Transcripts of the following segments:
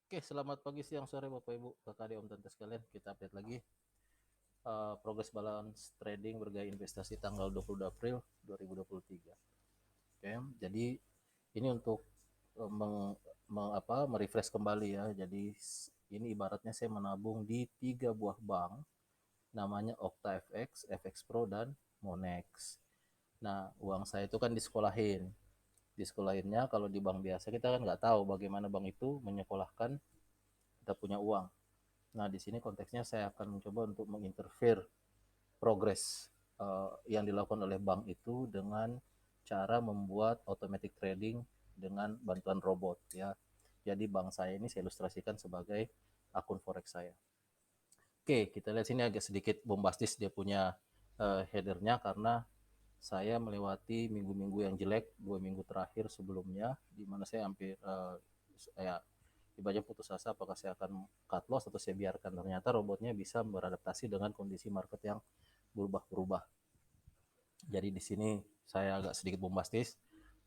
Oke, selamat pagi, siang, sore, Bapak Ibu, kakak adik, om tante sekalian. Kita update lagi progress balance trading bergaya investasi tanggal 22 April 2023. Oke, jadi ini untuk merefresh kembali ya. Jadi ini ibaratnya saya menabung di 3 buah bank, namanya OctaFX, FX Pro, dan Monex. Nah, uang saya itu kan disekolahin. Disekolahinnya kalau di bank biasa kita kan nggak tahu bagaimana bank itu menyekolahkan kita punya uang. Nah, di sini konteksnya saya akan mencoba untuk menginterfere progres yang dilakukan oleh bank itu dengan cara membuat automatic trading dengan bantuan robot ya. Jadi bank saya ini saya ilustrasikan sebagai akun forex saya. Oke, kita lihat sini agak sedikit bombastis dia punya headernya karena saya melewati minggu-minggu yang jelek 2 minggu terakhir sebelumnya, di mana saya hampir saya ibaratnya putus asa apakah saya akan cut loss atau saya biarkan. Ternyata robotnya bisa beradaptasi dengan kondisi market yang berubah-berubah. Jadi di sini saya agak sedikit bombastis.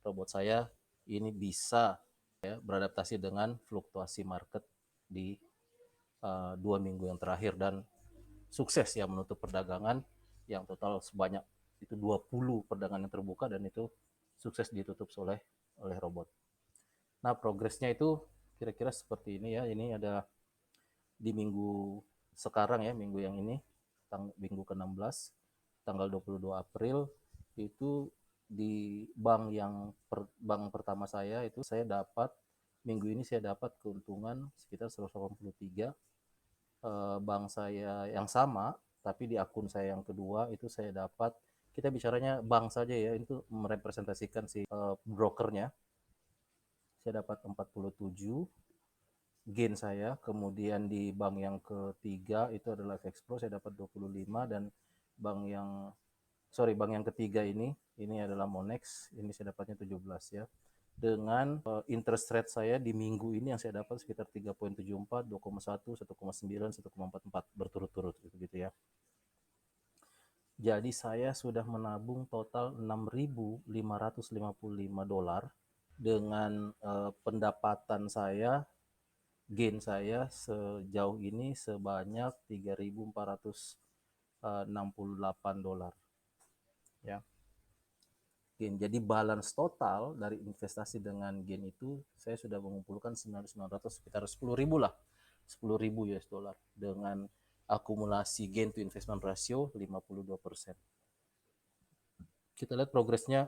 Robot saya ini bisa ya, beradaptasi dengan fluktuasi market di 2 minggu yang terakhir dan sukses ya menutup perdagangan yang total sebanyak itu 20 perdagangan yang terbuka dan itu sukses ditutup oleh robot. Nah, progresnya itu kira-kira seperti ini ya. Ini ada di minggu sekarang ya, minggu yang ini, minggu ke-16, tanggal 22 April, itu di bank pertama saya itu saya dapat, minggu ini saya dapat keuntungan sekitar 183. Bank saya yang sama, tapi di akun saya yang kedua itu saya dapat, kita bicaranya bank saja ya, itu merepresentasikan si brokernya, saya dapat 47 gain saya. Kemudian di bank yang ketiga itu adalah FX Pro, saya dapat 25. Dan bank yang ketiga ini adalah Monex, ini saya dapatnya 17 ya. Dengan interest rate saya di minggu ini yang saya dapat sekitar 3,74, 2,1, 1,9, 1,44 berturut-turut gitu ya. Jadi saya sudah menabung total $6.555 dengan pendapatan saya, gain saya sejauh ini sebanyak $3.468 ya. Gain. Jadi balance total dari investasi dengan gain itu saya sudah mengumpulkan 900 sekitar 10.000 lah. 10.000 US dollar dengan akumulasi gain to investment ratio 52%. Kita lihat progresnya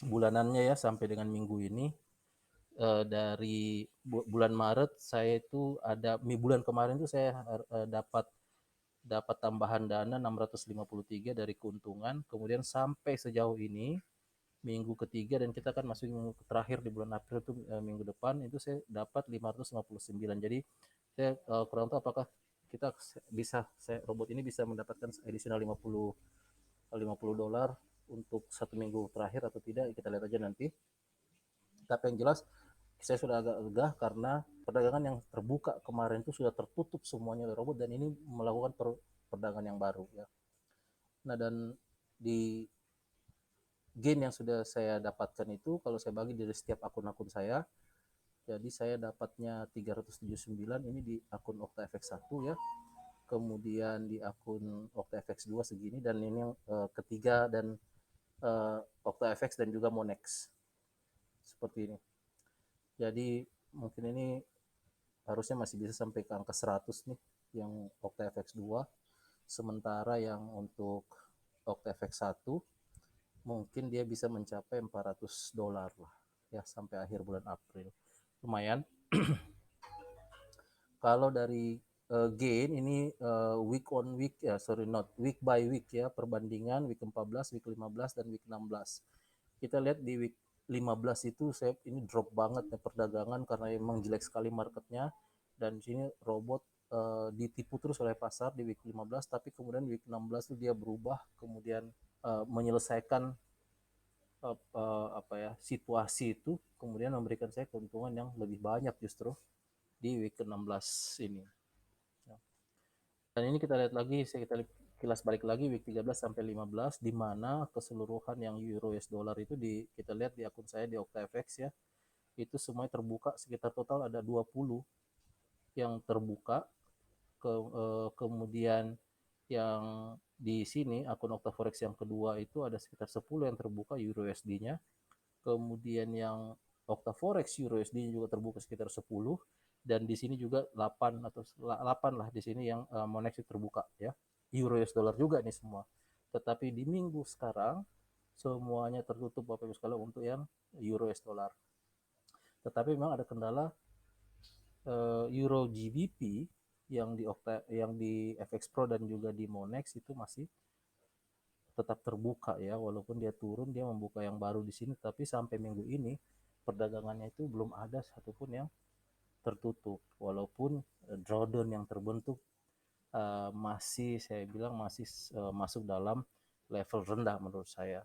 bulanannya ya sampai dengan minggu ini. Dari bulan Maret saya itu ada, bulan kemarin itu saya dapat tambahan dana 653 dari keuntungan. Kemudian sampai sejauh ini minggu ketiga, dan kita kan masuk minggu terakhir di bulan April itu minggu depan itu saya dapat 559. Jadi saya kurang tahu apakah kita bisa, robot ini bisa mendapatkan additional 50 dolar untuk 1 minggu terakhir atau tidak, kita lihat aja nanti. Tapi yang jelas saya sudah agak lega karena perdagangan yang terbuka kemarin itu sudah tertutup semuanya oleh robot, dan ini melakukan perdagangan yang baru ya. Nah, dan di gain yang sudah saya dapatkan itu kalau saya bagi dari setiap akun-akun saya, jadi saya dapatnya 379 ini di akun OctaFX 1 ya. Kemudian di akun OctaFX 2 segini, dan ini yang ketiga, dan OctaFX dan juga Monex seperti ini. Jadi mungkin ini harusnya masih bisa sampai ke angka 100 nih yang OctaFX 2. Sementara yang untuk OctaFX 1 mungkin dia bisa mencapai $400 lah ya sampai akhir bulan April. Lumayan. Kalau dari gain ini week on week ya, sorry, not week by week ya, perbandingan week 14, week 15, dan week 16. Kita lihat di week 15 itu saya ini drop banget ya perdagangan karena emang jelek sekali marketnya, dan di sini robot ditipu terus oleh pasar di week 15, tapi kemudian week 16 itu dia berubah, kemudian menyelesaikan situasi itu, kemudian memberikan saya keuntungan yang lebih banyak justru di week ke-16 ini. Dan ini kita lihat lagi, kita kilas balik lagi week 13 sampai 15, di mana keseluruhan yang euro US dollar itu kita lihat di akun saya di OctaFX ya. itu semuanya terbuka, sekitar total ada 20 yang terbuka. Kemudian yang di sini akun Octaforex yang kedua itu ada sekitar 10 yang terbuka Euro USD-nya. Kemudian yang Octaforex Euro USD juga terbuka sekitar 10, dan di sini juga 8 atau 8 lah di sini yang Monex terbuka ya. Euro US dollar juga nih semua. Tetapi di minggu sekarang semuanya tertutup Bapak Ibu sekalian untuk yang Euro US dollar. Tetapi memang ada kendala Euro GBP yang di FX Pro dan juga di Monex itu masih tetap terbuka ya, walaupun dia turun, dia membuka yang baru di sini, tapi sampai minggu ini perdagangannya itu belum ada satupun yang tertutup, walaupun drawdown yang terbentuk masih saya bilang masih masuk dalam level rendah menurut saya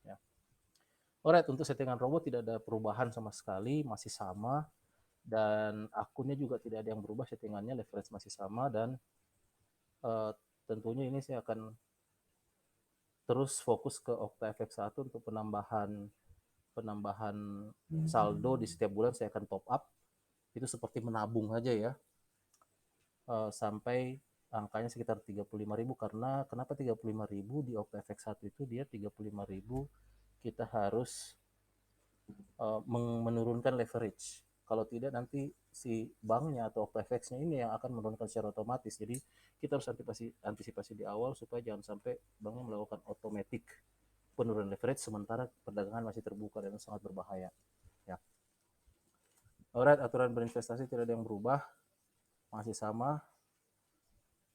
ya. Alright, untuk settingan robot tidak ada perubahan sama sekali, masih sama, dan akunnya juga tidak ada yang berubah, settingannya leverage masih sama, dan uh, tentunya ini saya akan terus fokus ke OctaFX1 untuk penambahan saldo di setiap bulan. Saya akan top up, itu seperti menabung aja ya, sampai angkanya sekitar 35.000. Karena kenapa 35.000? Di OctaFX1 itu dia 35.000 kita harus menurunkan leverage. Kalau tidak nanti si banknya atau OctaFX-nya ini yang akan menurunkan secara otomatis. Jadi kita harus antisipasi di awal supaya jangan sampai banknya melakukan otomatis penurunan leverage sementara perdagangan masih terbuka, dan sangat berbahaya ya. Alright, aturan berinvestasi tidak ada yang berubah, masih sama.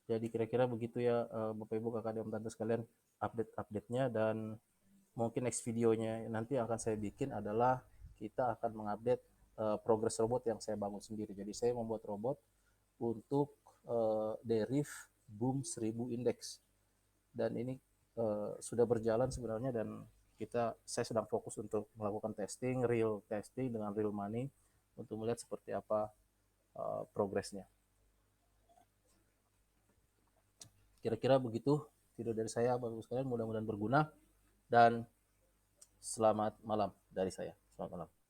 Jadi kira-kira begitu ya Bapak Ibu Kakak dan Tante sekalian, update-update-nya. Dan mungkin next videonya nanti akan saya bikin adalah kita akan mengupdate progress robot yang saya bangun sendiri. Jadi saya membuat robot untuk Deriv Boom 1000 Index, dan ini sudah berjalan sebenarnya, dan saya sedang fokus untuk melakukan testing, real testing dengan real money, untuk melihat seperti apa progresnya. Kira-kira begitu video dari saya Bapak Ibu sekalian, mudah-mudahan berguna, dan selamat malam dari saya. Selamat malam.